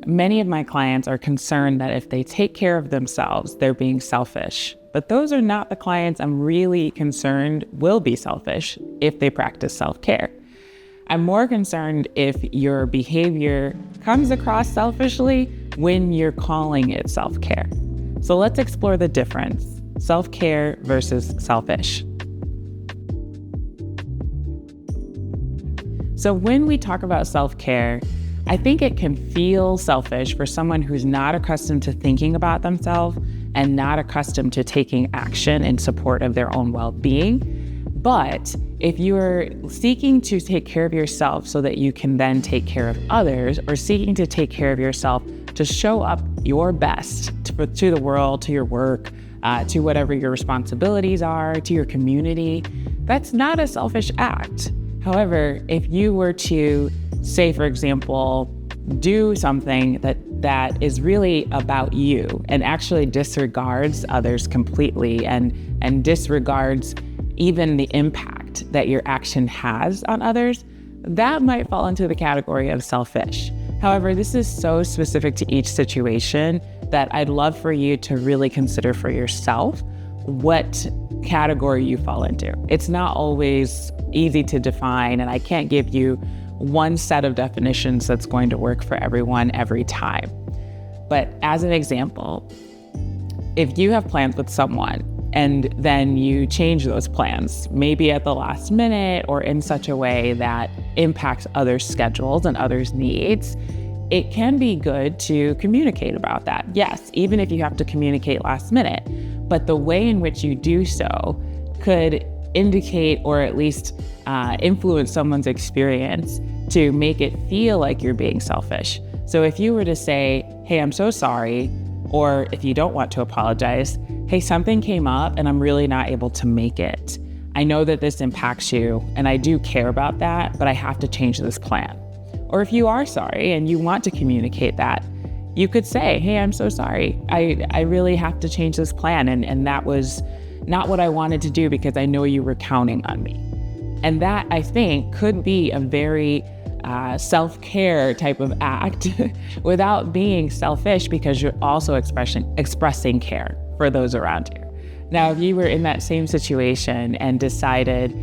Many of my clients are concerned that if they take care of themselves, they're being selfish. But those are not the clients I'm really concerned will be selfish if they practice self-care. I'm more concerned if your behavior comes across selfishly when you're calling it self-care. So let's explore the difference, self-care versus selfish. So when we talk about self-care, I think it can feel selfish for someone who's not accustomed to thinking about themselves and not accustomed to taking action in support of their own well-being. But if you're seeking to take care of yourself so that you can then take care of others, or seeking to take care of yourself to show up your best to the world, to your work, to whatever your responsibilities are, to your community, that's not a selfish act. However, if you were to say, for example, do something that is really about you and actually disregards others completely and disregards even the impact that your action has on others, that might fall into the category of selfish. However, this is so specific to each situation that I'd love for you to really consider for yourself what category you fall into. It's not always easy to define, and I can't give you one set of definitions that's going to work for everyone every time. But as an example, if you have plans with someone and then you change those plans, maybe at the last minute or in such a way that impacts others' schedules and others' needs, it can be good to communicate about that. Yes, even if you have to communicate last minute, but the way in which you do so could indicate or at least influence someone's experience to make it feel like you're being selfish. So if you were to say, hey, I'm so sorry, or if you don't want to apologize, hey, something came up and I'm really not able to make it. I know that this impacts you and I do care about that, but I have to change this plan. Or if you are sorry and you want to communicate that, you could say, hey, I'm so sorry. I really have to change this plan. And that was not what I wanted to do because I know you were counting on me. And that, I think, could be a very self-care type of act without being selfish, because you're also expressing care for those around you. Now, if you were in that same situation and decided,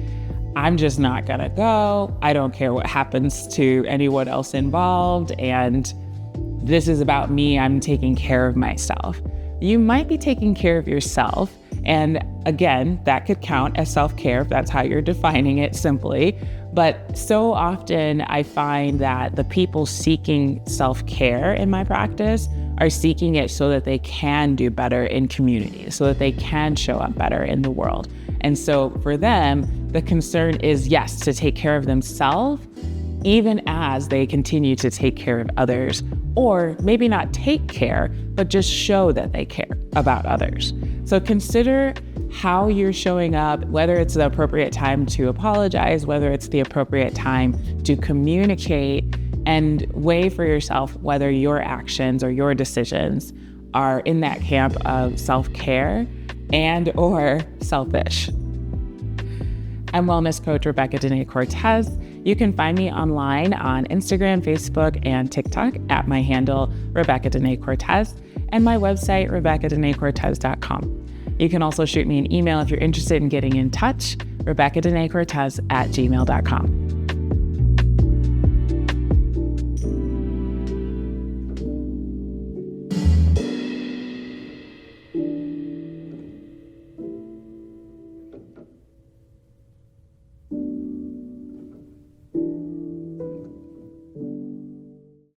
I'm just not gonna go, I don't care what happens to anyone else involved, and this is about me, I'm taking care of myself. You might be taking care of yourself, and again, that could count as self-care if that's how you're defining it simply. But so often I find that the people seeking self-care in my practice are seeking it so that they can do better in community, so that they can show up better in the world. And so for them, the concern is, yes, to take care of themselves, even as they continue to take care of others, or maybe not take care, but just show that they care about others. So consider how you're showing up, whether it's the appropriate time to apologize, whether it's the appropriate time to communicate, and weigh for yourself whether your actions or your decisions are in that camp of self-care and or selfish. I'm wellness coach Rebecca Danae Cortés. You can find me online on Instagram, Facebook, and TikTok at my handle, Rebecca Danae Cortés, and my website, RebeccaDanaeCortés.com. You can also shoot me an email if you're interested in getting in touch, RebeccaDanaeCortés@gmail.com.